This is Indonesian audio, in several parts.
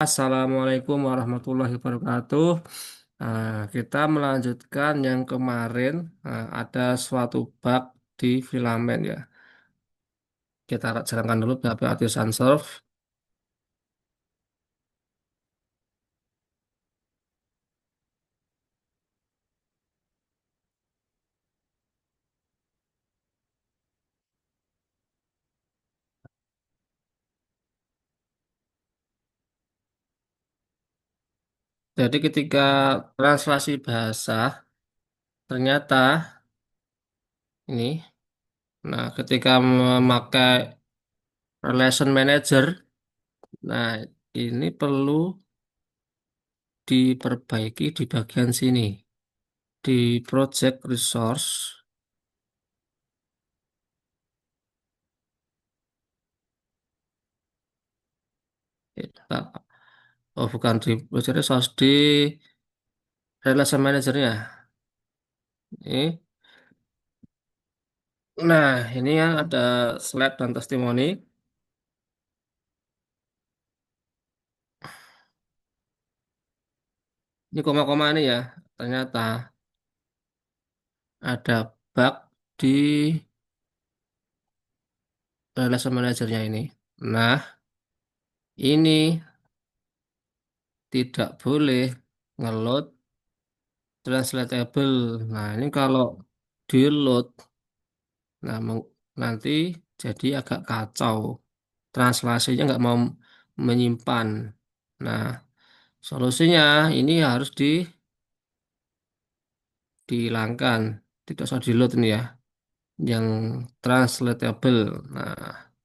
Assalamualaikum warahmatullahi wabarakatuh. Kita melanjutkan yang kemarin. Ada suatu bug di filamen ya. Kita jalankan dulu PHP Artisan Serve. Jadi ketika translasi bahasa, ternyata ini, ketika memakai Relation Manager, nah ini perlu diperbaiki di bagian sini. Di Project Resource, oh bukan di Project Resource, di Relation Manager-nya. Ini. Nah, ini ya ada slide dan testimoni. Ini koma-koma ini ya, ternyata ada bug di Relation Manager-nya ini. Nah, ini tidak boleh ngeload translatable. Nah, ini kalau di load, nanti jadi agak kacau. Translasinya nggak mau menyimpan. Nah, solusinya ini harus dihilangkan. Tidak usah di load ini ya. Yang translatable. Nah,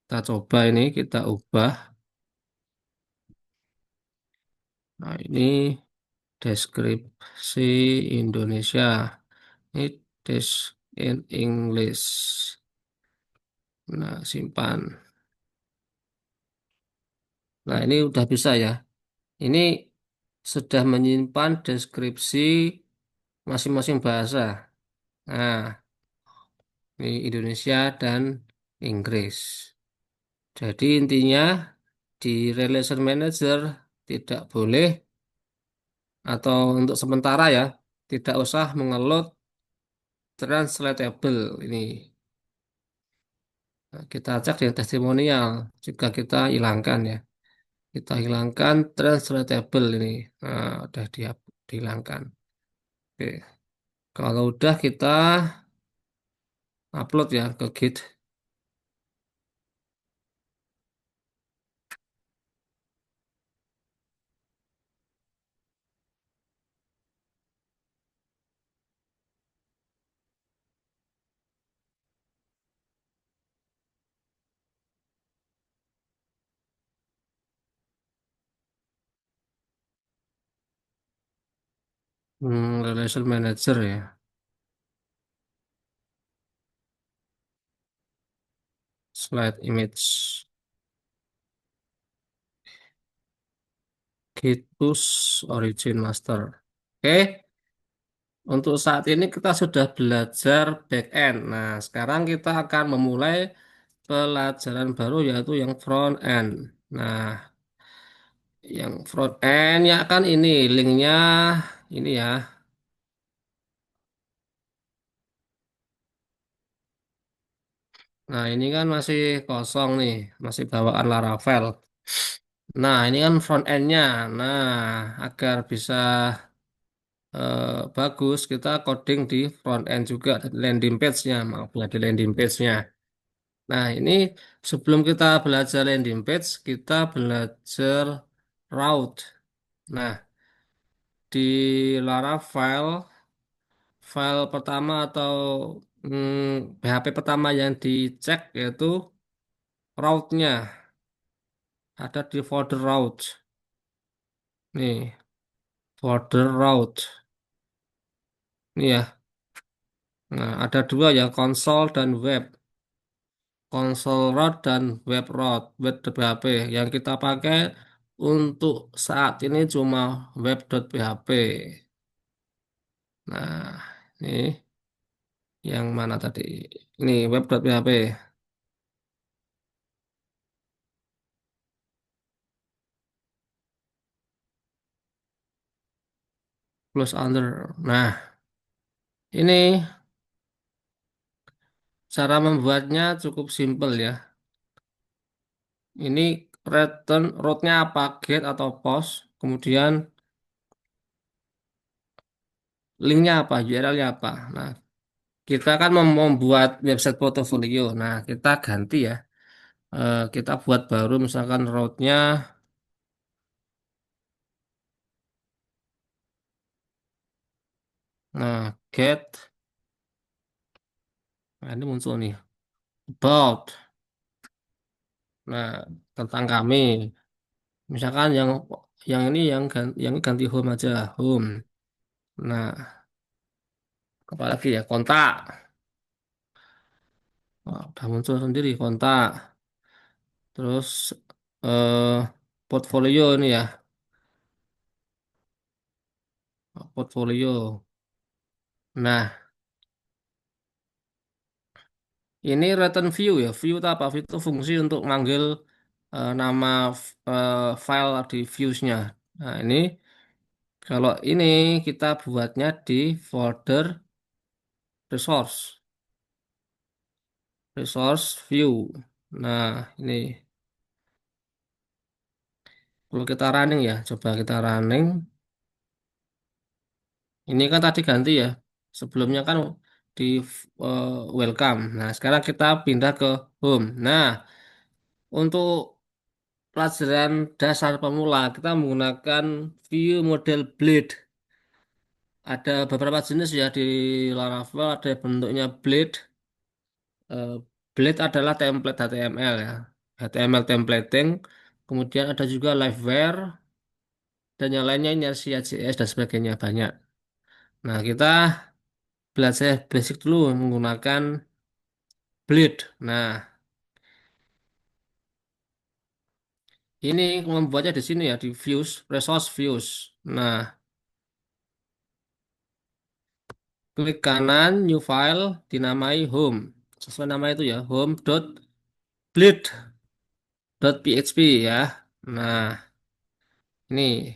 kita coba ini, kita ubah. Nah, ini deskripsi Indonesia. Ini des in English. Nah, simpan. Nah, ini udah bisa ya. Ini sudah menyimpan deskripsi masing-masing bahasa. Nah, ini Indonesia dan Inggris. Jadi intinya di Relation Manager tidak boleh atau untuk sementara ya tidak usah mengeload translatable ini. Nah, kita cek di testimonial juga kita hilangkan ya. Kita hilangkan translatable ini. Nah, udah dihilangkan. Oke. Kalau udah kita upload ya ke Git. Relation Manager ya. Slide image. Git push origin master. Oke. Untuk saat ini kita sudah belajar back-end. Nah, sekarang kita akan memulai pelajaran baru yaitu yang front end. Nah, yang front end ya kan ini linknya ini ya. Nah, ini kan masih kosong nih, masih bawaan Laravel. Nah, ini kan front end-nya. Nah, agar bisa bagus, kita coding di front end juga, landing page-nya, maaf ya, di landing page-nya. Nah, ini sebelum kita belajar landing page, kita belajar route. Nah, di Laravel, file pertama atau PHP pertama yang dicek yaitu route-nya. Ada di folder route. Nih, folder route. Ini ya. Nah, ada dua ya, console dan web. Console route dan web route, web PHP. Yang kita pakai untuk saat ini cuma web.php. Nah, ini yang mana tadi? Ini web.php. close under. Nah, ini cara membuatnya cukup simpel ya. Ini return rootnya apa, get atau post, kemudian linknya apa, URL-nya apa. Nah, kita kan membuat website portofolio. Nah, kita ganti ya. Kita buat baru misalkan rootnya, nah get, nah ini muncul nih, about, nah tentang kami. Misalkan yang ini yang ganti home aja, home. Nah, apalagi ya kontak. Nah, udah muncul sendiri kontak. Terus eh, portfolio ini ya, portfolio. Nah, ini return view ya. View itu apa? View itu fungsi untuk manggil nama file di views-nya. Nah, ini kalau ini kita buatnya di folder resource, resource view. Nah, ini kalau kita running ya, coba kita running. Ini kan tadi ganti ya. Sebelumnya kan di eh, welcome. Nah, sekarang kita pindah ke home. Nah, untuk pelajaran dasar pemula, kita menggunakan view model blade. Ada beberapa jenis ya di Laravel, ada bentuknya blade. Eh, Blade adalah template HTML ya. HTML templating. Kemudian ada juga liveware dan yang lainnya ini CSS dan sebagainya banyak. Nah, kita belajar basic dulu menggunakan Blade. Nah, ini membuatnya di sini ya di views, resource views. Nah, klik kanan, new file, dinamai home. Sesuai nama itu ya, home.bleed.php ya. Nah, ini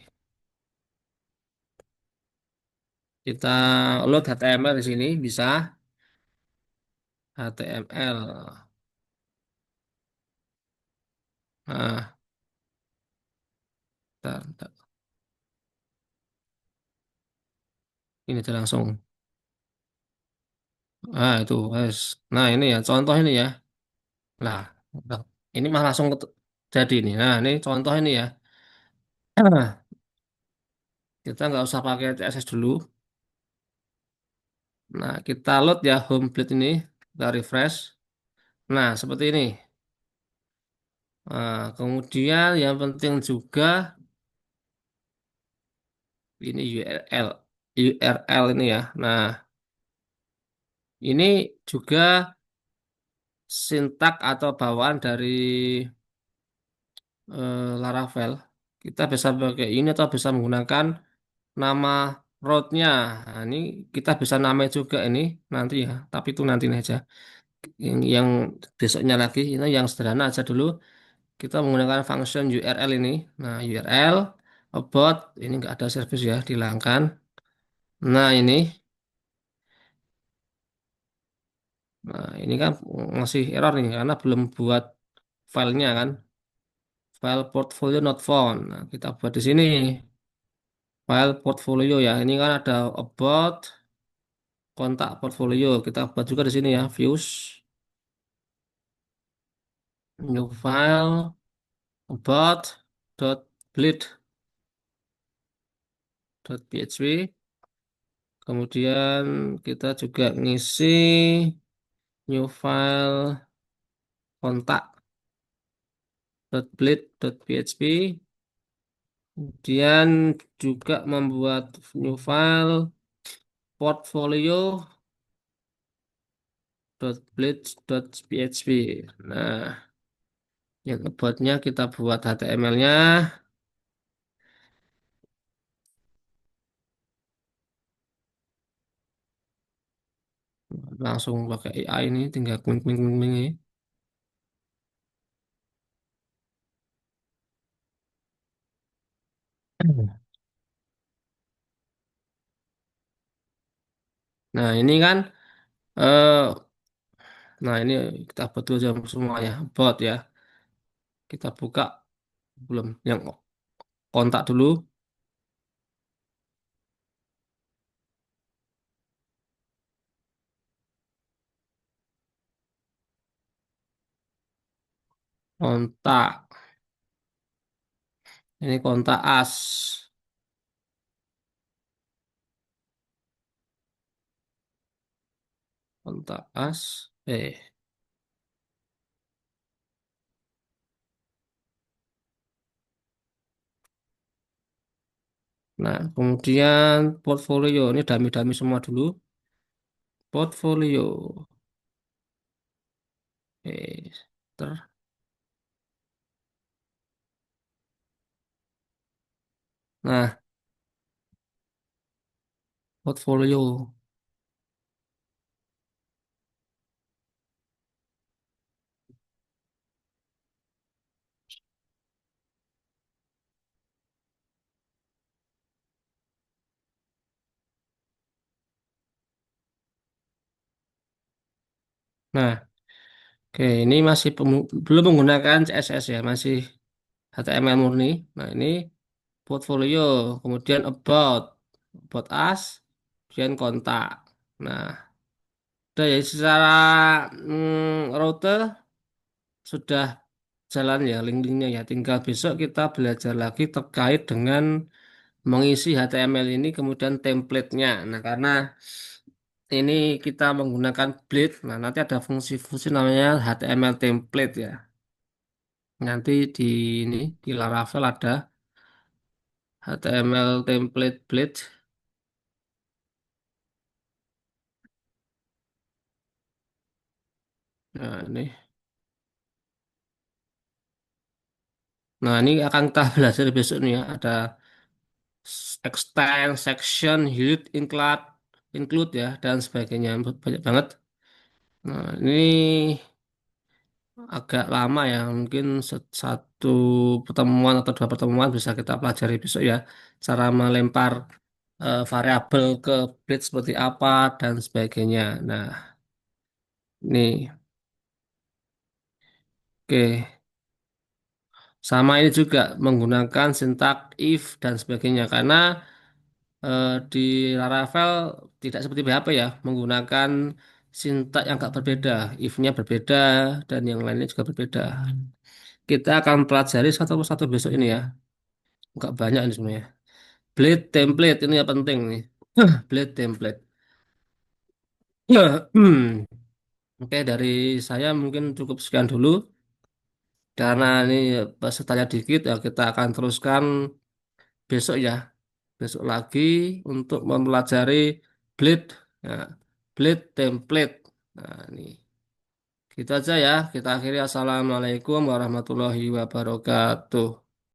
kita load HTML di sini bisa HTML. Nah, bentar. Ini aja langsung. Nah, itu, wes. Nah, ini ya, contoh ini ya. Nah, ini mah langsung jadi ini. Nah, ini contoh ini ya. Kita nggak usah pakai CSS dulu. Nah, kita load ya home plate ini. Kita refresh. Nah, seperti ini. Nah, kemudian yang penting juga ini URL. URL ini ya. Nah, ini juga sintak atau bawaan dari Laravel. Kita bisa pakai ini atau bisa menggunakan nama rootnya. Nah, ini kita bisa namai juga ini nanti ya. Tapi itu nanti aja. Yang besoknya lagi ini yang sederhana aja dulu. Kita menggunakan function URL ini. Nah, URL about ini nggak ada service ya, dihilangkan. Nah, ini kan masih error nih karena belum buat filenya kan. File portfolio not found. Nah, kita buat di sini file portfolio ya. Ini kan ada about kontak portfolio. Kita buat juga di sini ya, views, new file, about dot bleed dot php. Kemudian kita juga ngisi new file kontak dot bleed dot php. Kemudian juga membuat new file portfolio dot bleed dot php. Nah, yang aboutnya kita buat HTML-nya langsung pakai AI ini tinggal klik klik klik klik ini. Nah, ini kan, eh, nah ini kita betul semua ya, bot ya. Kita buka belum yang kontak dulu, kontak. Ini kontak as, kontak as. Nah, kemudian portfolio ini dami-dami semua dulu. Portfolio. Eh, Nah, portfolio. Nah, oke, ini masih belum menggunakan CSS ya, masih HTML murni. Nah, ini portfolio, kemudian about us, kemudian kontak. Nah, udah ya secara router sudah jalan ya link-linknya ya. Tinggal besok kita belajar lagi terkait dengan mengisi HTML ini kemudian template-nya. Nah, karena ini kita menggunakan Blade, nah nanti ada fungsi-fungsi namanya HTML template ya. Nanti di ini di Laravel ada HTML template Blade. Nah, ini akan kita belajar besok nih ya. Ada extend, section, hide, include ya dan sebagainya. Banyak banget. Nah, ini agak lama ya, mungkin satu pertemuan atau dua pertemuan bisa kita pelajari besok ya. Cara melempar variabel ke bridge seperti apa dan sebagainya. Nah, ini oke. Sama ini juga menggunakan sintak if dan sebagainya karena di Laravel tidak seperti PHP ya, menggunakan sintak yang agak berbeda. If-nya berbeda dan yang lainnya juga berbeda. Kita akan pelajari satu persatu besok ini ya. Enggak banyak ini sebenarnya. Blade template ini yang penting nih. Blade template. Oke, dari saya mungkin cukup sekian dulu. Karena ini pesertanya dikit ya kita akan teruskan besok ya. Besok lagi untuk mempelajari Blade. Ya, Blade template. Nah, ini. Gitu aja ya. Kita akhiri. Assalamualaikum warahmatullahi wabarakatuh.